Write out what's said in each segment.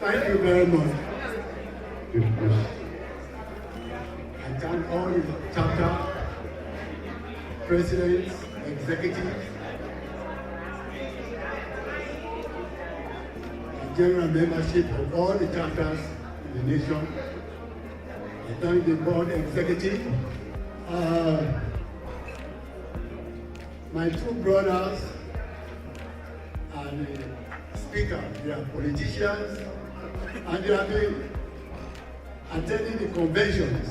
Thank you very much. I thank all the chapter presidents, executives, and general membership of all the chapters in the nation. I thank the board executive, my two brothers, and the speaker. They are politicians, and they have been attending the conventions.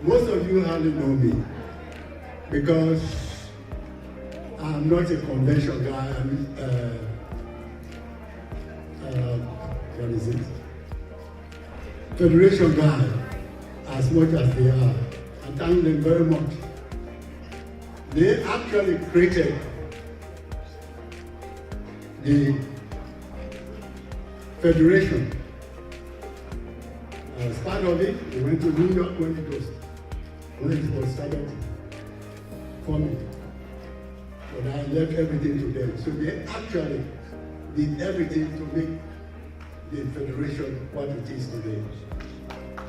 Most of you hardly know me because I'm not a convention guy. What is it? Federation guy, as much as they are. I thank them very much. They actually created the federation. As part of it, they went to New York when it was started forming. But I left everything to them. So they actually did everything to make the federation what it is today.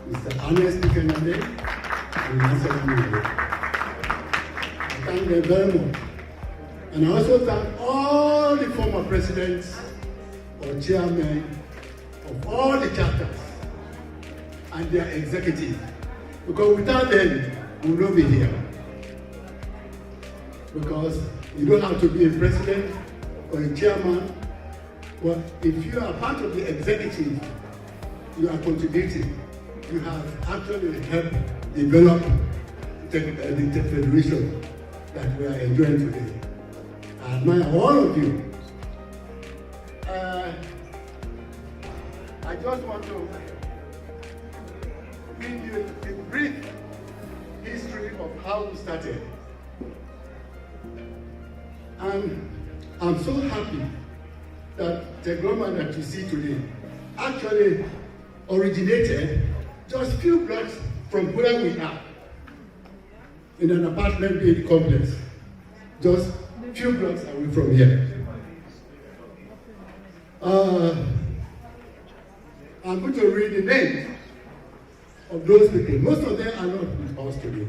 Mr. Ernest Kenande and Mr. I thank them very much. And I also thank all the former presidents or chairmen of all the chapters and their executives. Because without them, we will not be here. Because you don't have to be a president or a chairman, but if you are part of the executive, you are contributing. You have actually helped develop the federation that we are enjoying today. I admire all of you. I just want to give you a brief history of how we started. And I'm so happy that TEGLOMA that you see today actually originated just a few blocks from where we are, in an apartment building complex, just a few blocks away from here. I'm going to read the names of those people. Most of them are not with us today.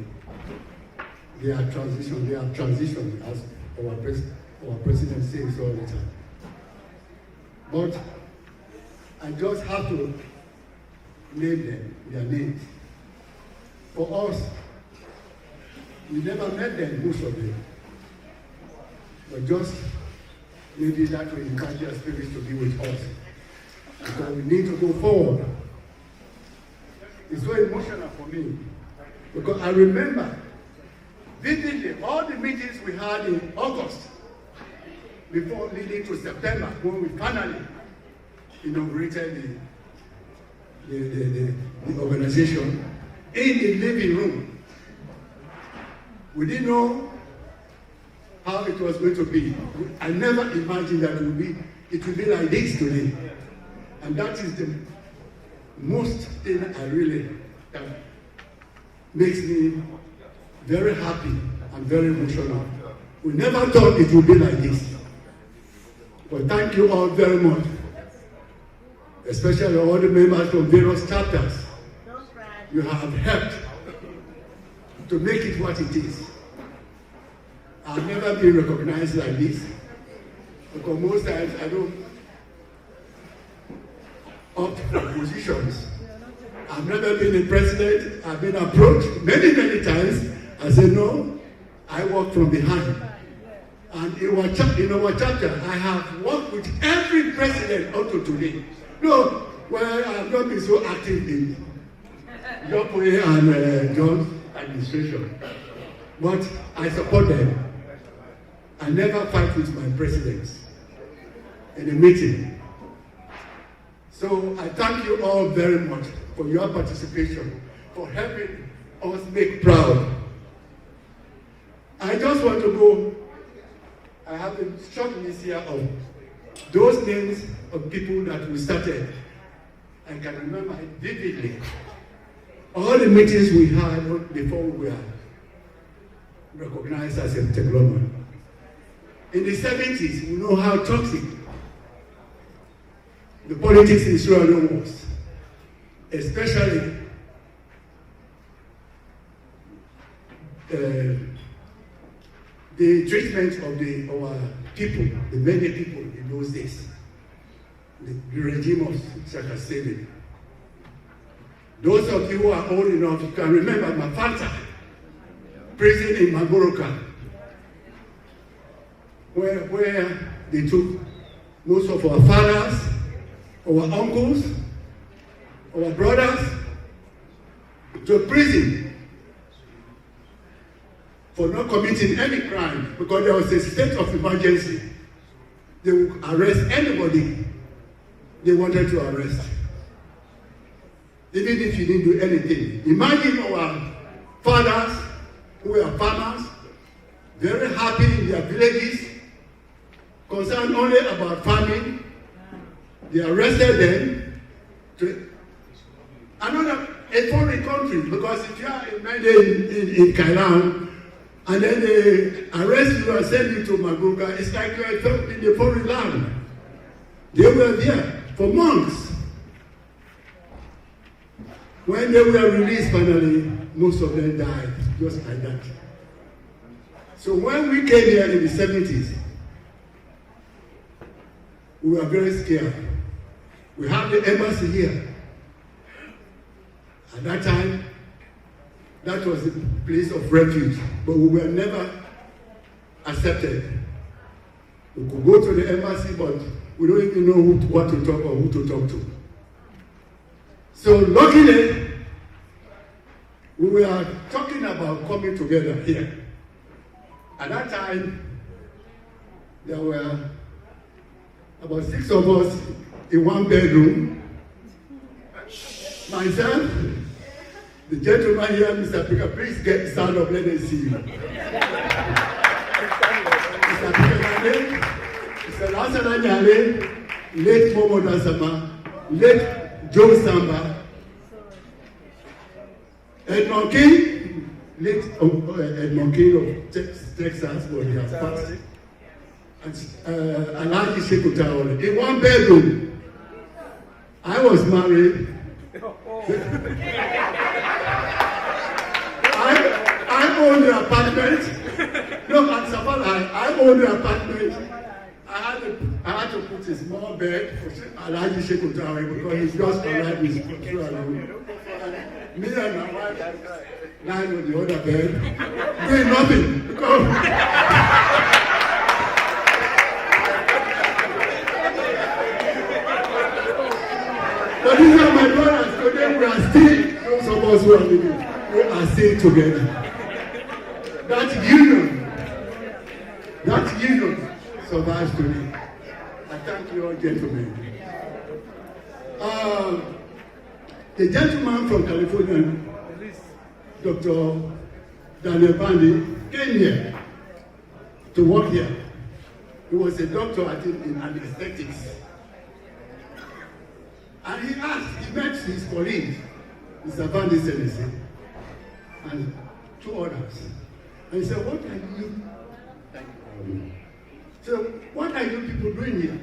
They have transitioned, as our president says all the time. But I just have to name them, their names. For us, we never met them, most of them. But just maybe that will encourage their spirits to be with us. Because we need to go forward. It's so emotional for me. Because I remember vividly all the meetings we had in August before leading to September when we finally inaugurated the organization in the living room. We didn't know how it was going to be. I never imagined that it would be like this today. And that is the most thing that makes me very happy and very emotional. We never thought it would be like this. But thank you all very much, especially all the members from various chapters. You have helped to make it what it is. I've never been recognized like this, because most times I don't opt for positions. I've never been a president. I've been approached many times. I said, no, I work from behind. And in our chapter, I have worked with every president up to today. No, well, I have not been so active in Yokwe and John's administration. But I support them. I never fight with my presidents in a meeting. So I thank you all very much for your participation, for helping us make proud. I just want to go, I have a short list here of those names of people that we started. I can remember it vividly. All the meetings we had before we were recognized as a TEGLOMA. In the 70s, we know how toxic the politics in Sierra Leone was, especially the treatment of our people, the many people in those days, the regime of Sawi. Those of you who are old enough, you can remember Mafata, prison in Magoroka, where they took most of our fathers, our uncles, our brothers to prison for not committing any crime because there was a state of emergency. They would arrest anybody they wanted to arrest, even if you didn't do anything. Imagine our fathers who were farmers, very happy in their villages, concerned only about farming. They arrested them to a foreign country, because if you are in Kailan, and then they arrest you and send you to Maguga, it's like you are in a foreign land. They were there for months. When they were released finally, most of them died, just like that. So when we came here in the 70s, we were very scared. We have the embassy here. At that time, that was the place of refuge, but we were never accepted. We could go to the embassy, but we don't even know what to talk or who to talk to. So luckily, we were talking about coming together here. At that time, there were about 6 of us in one bedroom. Myself, the gentleman here, Mr. Speaker, please stand up, let us see you. Mr. Speaker, Mr. Lassana Nyale, late Momo Dasama, late Joe Samba, Edmond King, late Edmond King of Texas, but he has passed. And Alaji Shekutawa, in one bedroom. I was married. I owned the apartment. No, at Savannah, I owned the apartment. I had to put a small bed for Alaji Shekutawa because he's just arrived his control. Me and my wife lying on the other bed, doing nothing. But these are my brothers. Today we are still, those of us who are living, we are still together. That union survives today. I thank you all, gentlemen. The gentleman from California, Dr. Daniel Bandi, came here to work here. He was a doctor, I think, in anesthetics. And he met his colleagues, Mr. Bandi Senesi, and 2 others. And he said, what are you? So, what are you people doing here?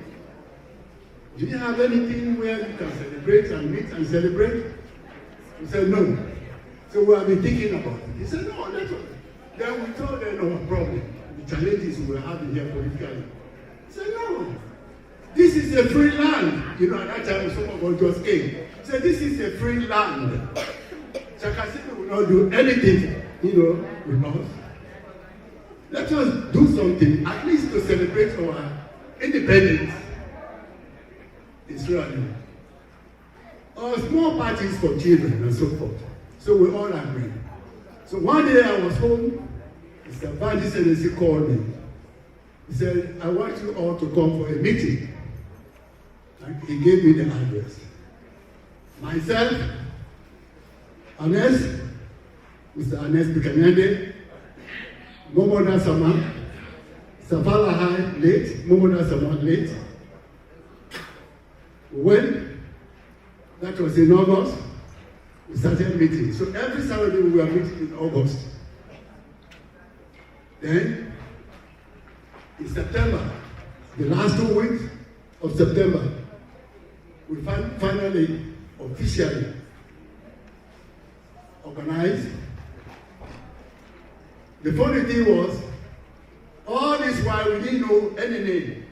Do you have anything where you can celebrate and meet and celebrate? He said, no. So we have been thinking about it. He said, no, that's all. Then we told them our problem, the challenges we were having here politically. He said, no. This is a free land. You know, at that time, some of us just came. He said, this is a free land. Chakasini will not do anything, with us. Let us do something, at least to celebrate our independence. Israel. Or small parties for children and so forth. So we all agreed. So one day I was home, Mr. Bandi Senesi called me. He said, I want you all to come for a meeting. And he gave me the address. Myself, Anes, Mr. Anes Bikanyande, Momoda Sama, Safala High, late, Momoda Sama, late. When that was in August, we started meeting. So every Saturday we were meeting in August. Then, in September, the last 2 weeks of September, we finally officially organized. The funny thing was, all this while we didn't know any name.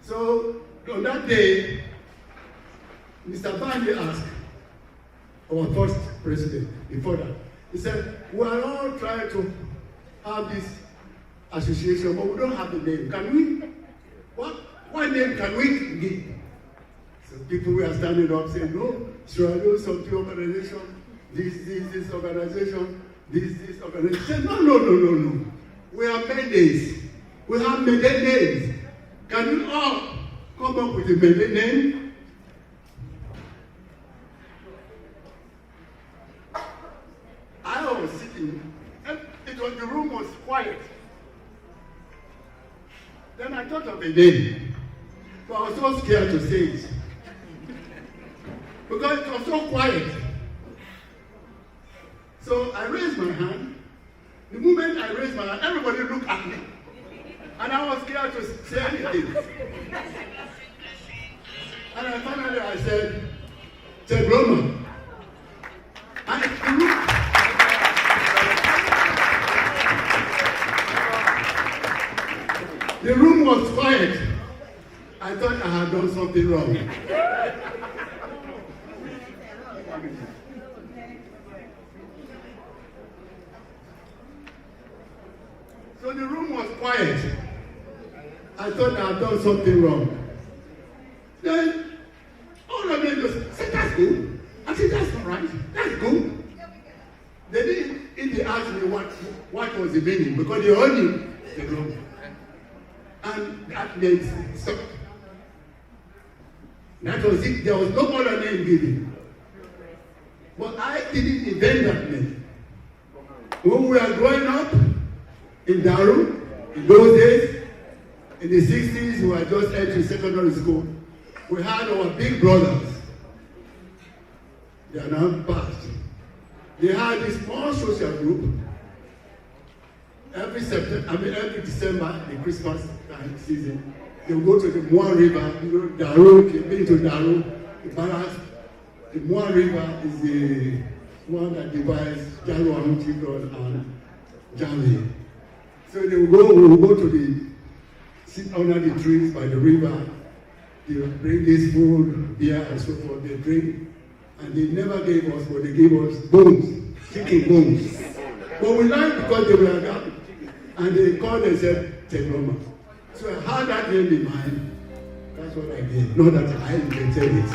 So on that day, Mr. Bandi asked our first president before that. He said, we are all trying to have this association, but we don't have the name. Can we? What name can we give? So people were standing up saying, no, Sierra something organization, this organization, this organization. No. We have mandates. We have mandate names. Can you all come up with a mandate name? I was sitting, and the room was quiet. Then I thought of a name, but I was so scared to say it. Because it was so quiet. So I raised my hand. The moment I raised my hand, everybody looked at me. And I was scared to say anything. And finally I said, TEGLOMA. The room was quiet. I thought I had done something wrong. So the room was quiet. I thought I had done something wrong. Then all of them just said, that's good. I said, that's all right. That's good. They didn't ask me what was the meaning, because they all knew the globe. And that meant stop. That was it. There was no other name given. But I didn't invent that name. When we were growing up in Daru, in those days, in the 60s, we were just entering secondary school. We had our big brothers. They are now passed. They had this small social group. Every December, the Christmas time season, they will go to the Moa River, Daru, they've been to Daru, the Barras. The Moa River is the one that divides Jalo and Jami. So we will go to sit under the trees by the river. They bring this food, beer, and so forth. They drink, and they never gave us, but they gave us bones, chicken bones. But we liked because they were gathered, and they called and said TEGLOMA. So I had that name in mind. That's what I did. Not that I invented it.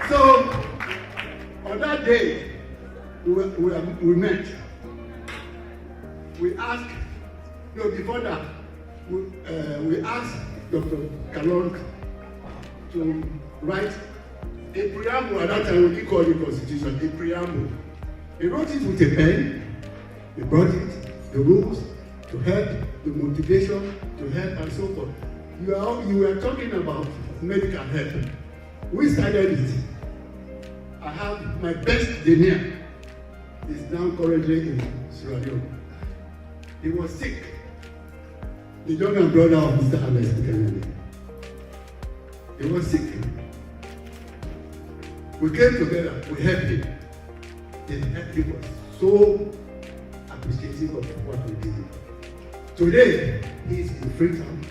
So on that day, we met. We asked, before that, we asked Dr. Kalon to write a preamble. At that time, we didn't call it Constitution, a preamble. He wrote it with a pen. He brought it, the rules, to help, the motivation, to help, and so forth. You were talking about medical help. We started it. I have my best denier is now currently in Sierra Leone. He was sick. The younger brother of Mr. Alex Kennedy. He was sick. We came together, we helped him. He was so appreciative of what we did. Today, he's in freedom.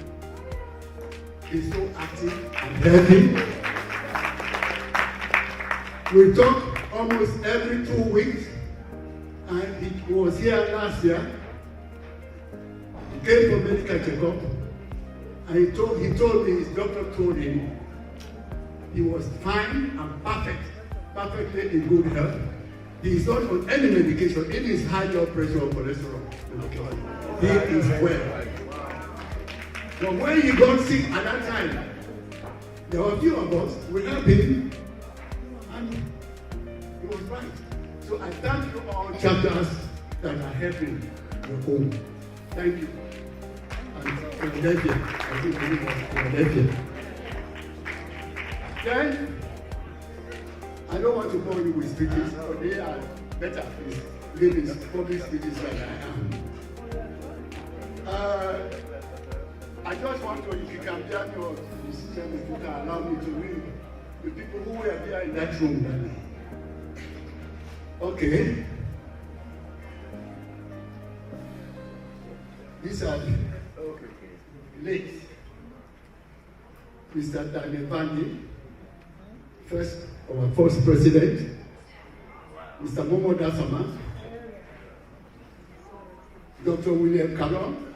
He's so active and healthy. We talk almost every 2 weeks, and he was here last year. He came for medical checkup, and he told me, his doctor told him, he was fine and perfectly in good health. He is not on any medication. It is high blood pressure or cholesterol. He is well. But when he got sick at that time, there were a few of us, we helped him, and he was right. So I thank you all chapters that are helping your home. Thank you. And Philadelphia, I think we was Philadelphia. Then, I don't want to bore you with speeches, but they are better giving public speeches than I I just want to, if you can bear me or if you can allow me to read the people who were there in that room. Okay. These are late. Mr. Daniel Bandi, our first president. Mr. Momo Dasama. Dr. William Cannon,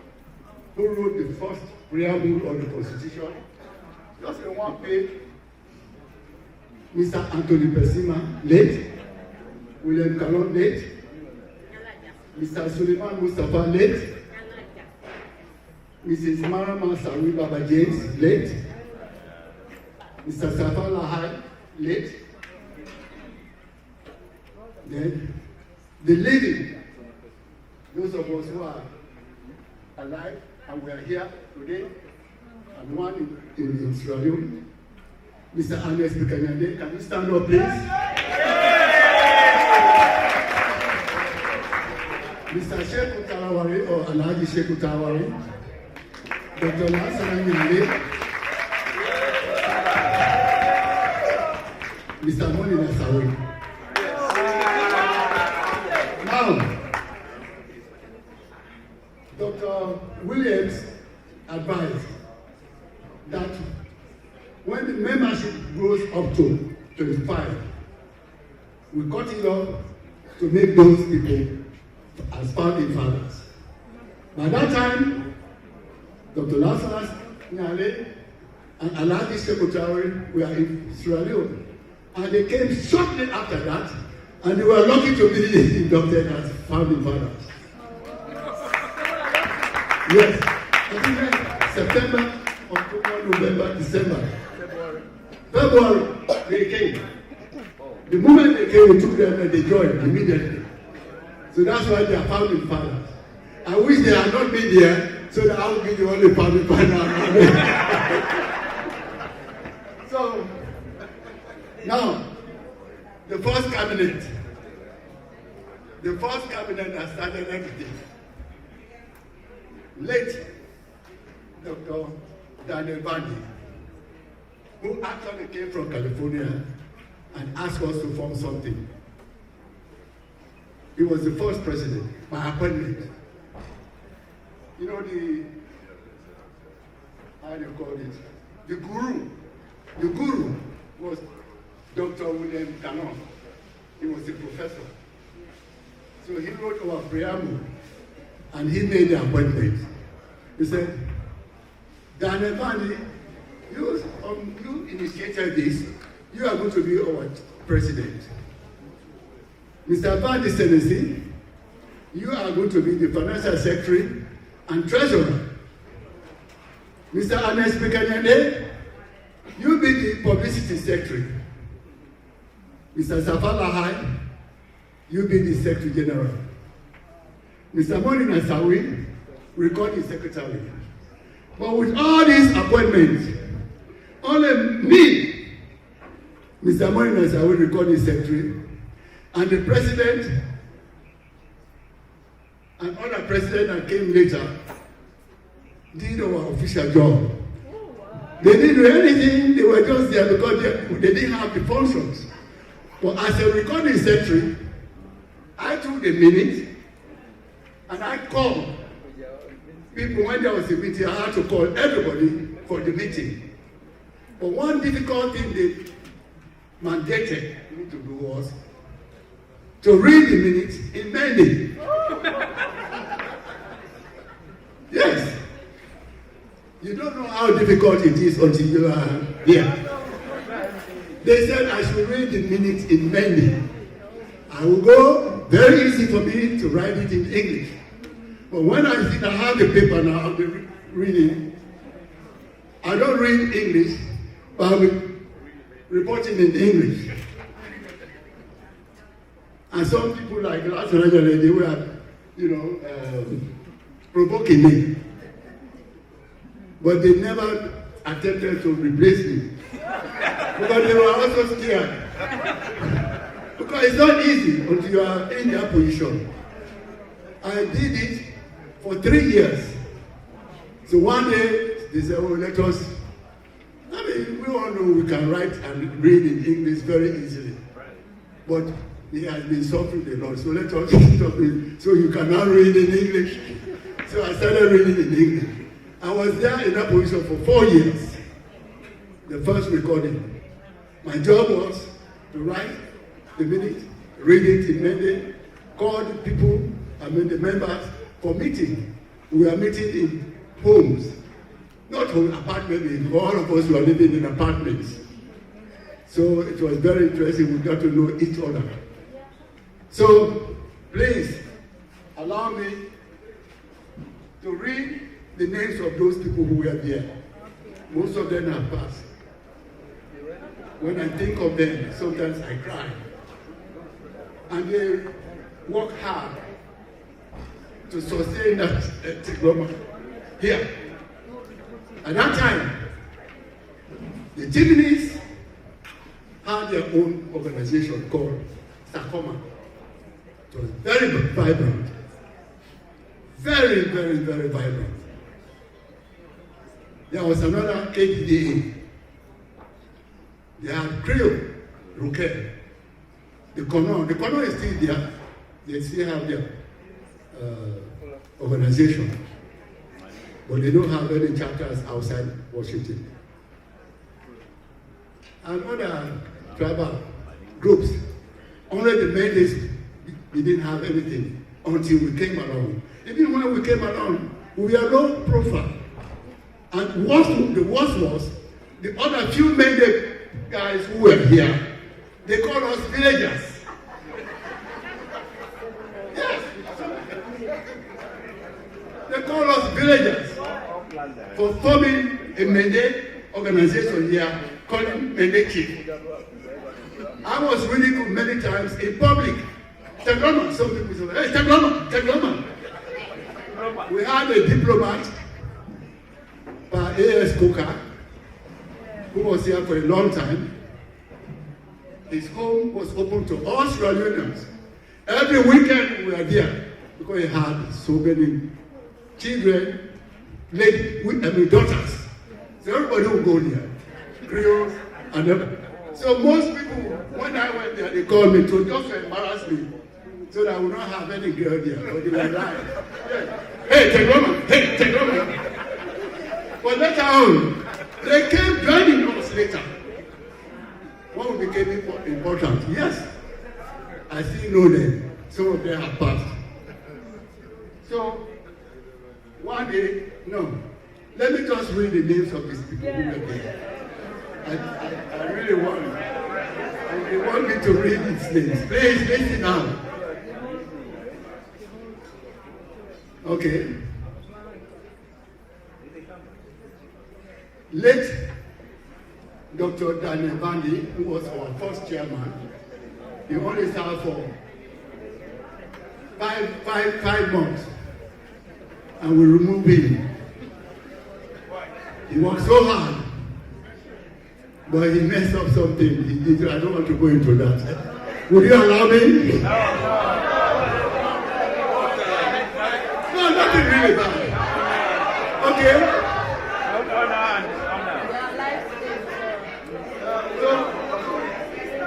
who wrote the first preamble of the Constitution, just in one page. Mr. Anthony Persima, late. William Cannon, late. Mr. Suleiman Mustafa, late. Mrs. Marama Sawi Baba James, late. Mr. Safa Lahai, late. Then, the living, those of us who are alive and we are here today, and one in Sierra Leone, Mr. Ernest Bukanyande, can you stand up, please? Mr. Sheikh Utawari or Alhaji Sheikh Utawari, Dr. Nasser Nyinde, Mr. Monina Sawi. Now, Dr. Williams advised that when the membership grows up to 25, we cut it off to make those people as founding fathers. By that time, Dr. Lazarus Nyale and Alhaji Sekotari were in Sierra Leone, and they came shortly after that, and they were lucky to be inducted as founding fathers. Yes, I think September, October, November, December, February, they came. The moment they came, we took them and they joined immediately. So that's why they are founding fathers. I wish they had not been there, so that I would be the only founding father. So, now, the first cabinet that started everything. Late Dr. Daniel Bandi, who actually came from California and asked us to form something. He was the first president by appointment. You know how do you call it? The guru was Dr. William Cannon. He was a professor. So he wrote our preamble and he made the appointment. He said, Daniel Bandi, you initiated this. You are going to be our president. Mr. Bandi Senesi, you are going to be the financial secretary and treasurer. Mr. Ernest Bukanyande, you be the publicity secretary. Mr. Safa Lahai, you be the secretary general. Mr. Monina Sawi, recording secretary. But with all these appointments, only me, Mr. Monina Sawi, recording secretary, and the president and other president that came later did our official job. They didn't do anything, they were just there because they didn't have the functions. But as a recording secretary, I took the minutes and I called people when there was a meeting. I had to call everybody for the meeting. But one difficult thing they mandated me to do was to read the minutes in Mende. Yes. You don't know how difficult it is until you are here. They said I should read the minutes in Mende. I will go, very easy for me to write it in English. But when I have the paper now, I'll be reading. I don't read English, but I'll be reporting in English. And some people like last night, they were, provoking me. But they never attempted to replace me. Because they were also scared. Because it's not easy until you are in their position. I did it for 3 years. So one day, they said, oh, let us, I mean, we all know we can write and read in English very easily. But he has been suffering a lot, so let us stop it, so you cannot read in English. So I started reading in English. I was there in that position for 4 years, the first recording. My job was to write the minute, read it in Monday, call the people, I mean the members, for meeting. We are meeting in homes, not home, apartments. All of us were living in apartments. So it was very interesting. We got to know each other. So please allow me to read the names of those people who were there. Most of them have passed. When I think of them, sometimes I cry. And they work hard to sustain that TEGLOMA here. At that time, the Chimneys had their own organization called SACOMA. It was very vibrant. Very, very, very vibrant. There was another KDDA. They had Creole, Roquet. The Kono is still there. They still have their organization. But they don't have any chapters outside Washington. And other tribal groups, only the Mendes, we didn't have anything until we came along. Even when we came along, we were low profile. And the worst was, the other few Mendes guys who were here, they called us villagers. Yes. They called us villagers for forming a Mende organization here, calling Mende Chief. I was reading it many times in public. TEGLOMA, some people say, hey, TEGLOMA, TEGLOMA. We had a diplomat, A.S. Coker, who was here for a long time. His home was open to all Sierra Leoneans. Every weekend we were there because he had so many children, daughters. So everybody would go there, Creoles and everything. So most people, when I went there, they called me to just embarrass me so that I would not have any girl there. But they were lying. Hey, TEGLOMA, hey, TEGLOMA. But later on, they came joining us later. When we became important, yes, I still know them. Some of them have passed. So, one day, no, let me just read the names of these people who were there. I really want it. And they want me to read these names. Please listen now. Okay. Late Dr. Daniel Bandi, who was our first chairman, he only served for five months. And we removed him. He worked so hard. But he messed up something. He did. I don't want to go into that. Would you allow me? No, nothing really bad. Okay? So,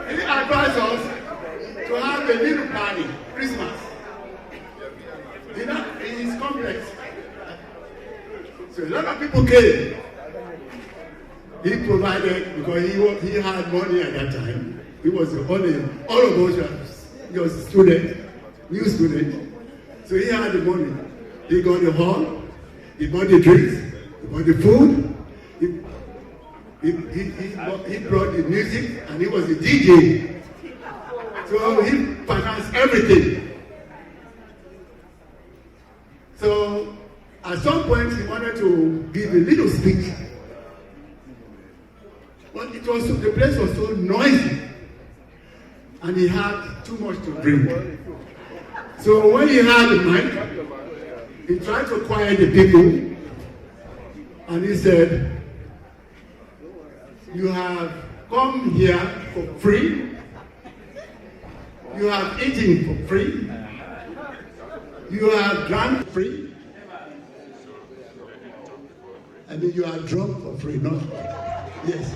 he advised us to have a little party, Christmas. In his complex. So a lot of people came. He provided, because he had money at that time. He was the only, all of us were students, new students. So he had the money. He got the hall, he bought the drinks, he bought the food, he brought the music, and he was the DJ. So he financed everything. So at some point he wanted to give a little speech. But the place was so noisy, and he had too much to drink. So when he had the mic, he tried to quiet the people, and he said, "You have come here for free, you have eaten for free, you have drunk free, I mean, you are drunk for free, not for free. Yes.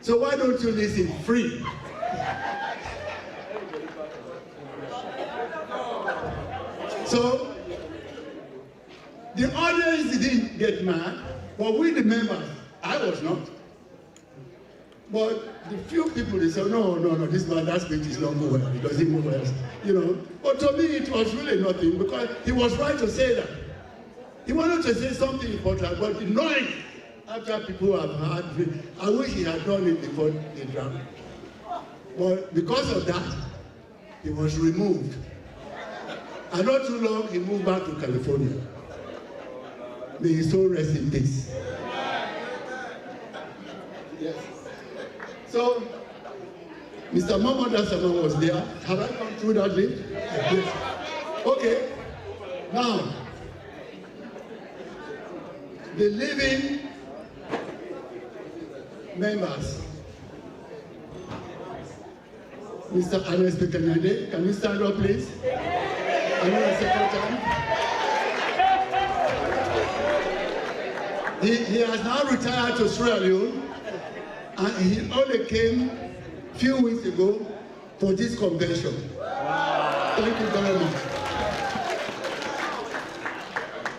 So why don't you listen free? So the audience didn't get mad, but we the members, I was not. But the few people, they said, no, this man, that speech is not go well. It doesn't go well, you know. But to me, it was really nothing, because he was right to say that. He wanted to say something important, but the noise after people have heard, I wish he had done it before the drama. But because of that, he was removed. And not too long, he moved back to California. May his soul rest in peace. Yes. So, Mr. Mahmoud Asama was there. Have I gone through that list? Yes. Okay. Now, the living members. Mr. Anes Bekanyade, can you stand up, please? Another second time. He has now retired to Sierra Leone, and he only came a few weeks ago for this convention. Thank you very much.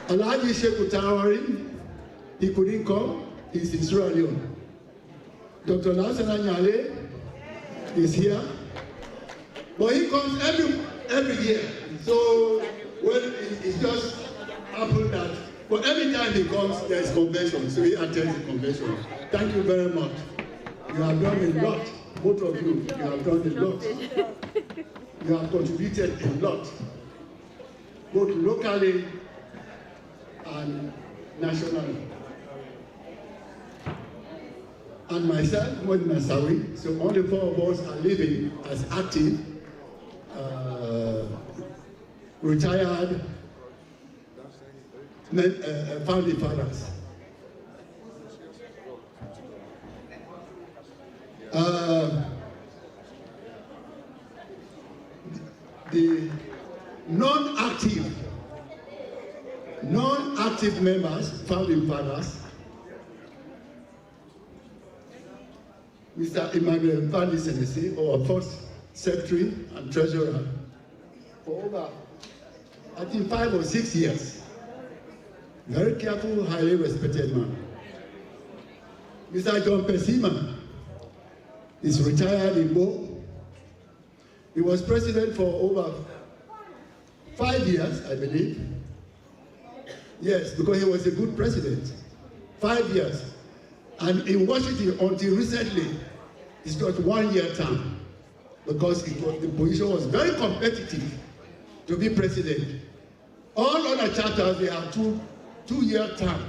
Alhaji Sheikh Utawari, he couldn't come, he's in Sierra Leone. Dr. Lassana Nyale is here, but he comes every year. So, well, it's just happened that, but every time he comes, there is convention, so he attends the convention. Thank you very much. You have done a lot, both of you. You have done a lot. You have contributed a lot, both locally and nationally. And myself, Monina Sawi, so all the four of us are living as active, retired founding fathers. The non-active members, founding fathers, Mr. Emmanuel Fandi Senesi, our first secretary and treasurer, for over, I think, 5 or 6 years. Very careful, highly respected man. Mr. John Pesima is retired in Bo. He was president for over 5 years, I believe. Yes, because he was a good president. 5 years. And in Washington, until recently, it's got 1 year term, because the position was very competitive to be president. All other chapters, they have two-year term,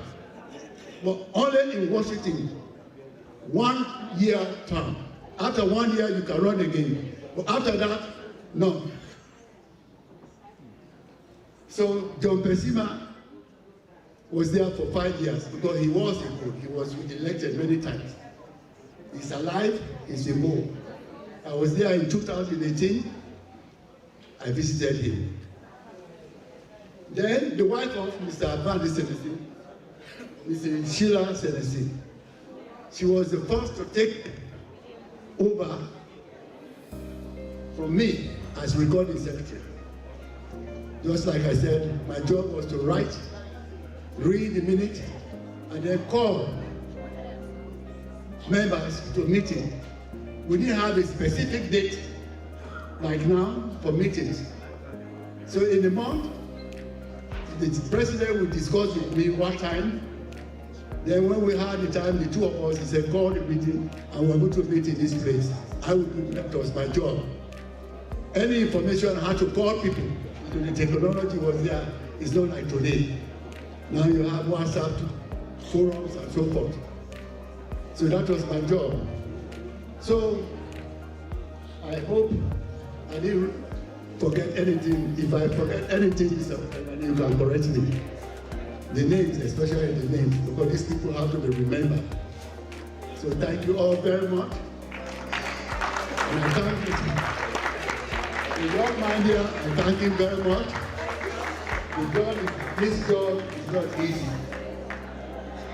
but only in Washington, 1 year term. After 1 year, you can run again, but after that, no. So John Pesima was there for 5 years, because he was elected many times. He's alive, he's in Mo. I was there in 2018, I visited him. Then the wife of Mr. Fandi Senesi, Mrs. Sheila Senesi, she was the first to take over from me as recording secretary. Just like I said, my job was to write, read the minute, and then call members to meeting. We didn't have a specific date like now for meetings. So in a month, the president would discuss with me what time. Then when we had the time, the two of us, he said, call the meeting, and we're going to meet in this place. I would do that. Was my job. Any information I had to call people. The technology was there. It's not like today. Now you have WhatsApp, forums, and so forth. So that was my job. So I hope I didn't forget anything. If I forget anything, you can correct me. The names, especially the names, because these people have to be remembered. So thank you all very much. And I thank you. The young man here, I thank him very much. This job is not easy.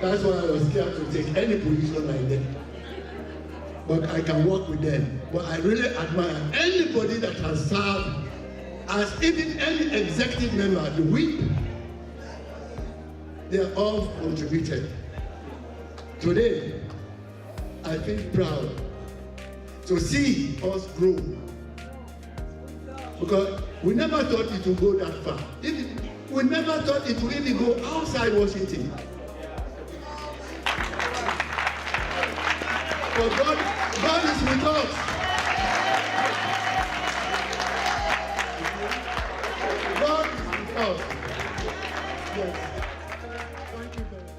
That's why I was scared to take any position like that. But I can work with them. But I really admire anybody that has served as even any executive member, the whip. They are all contributed. Today, I feel proud to see us grow. Because we never thought it would go that far. We never thought it would really go outside Washington. But God is with us. God is with us. Yes. Thank you very much.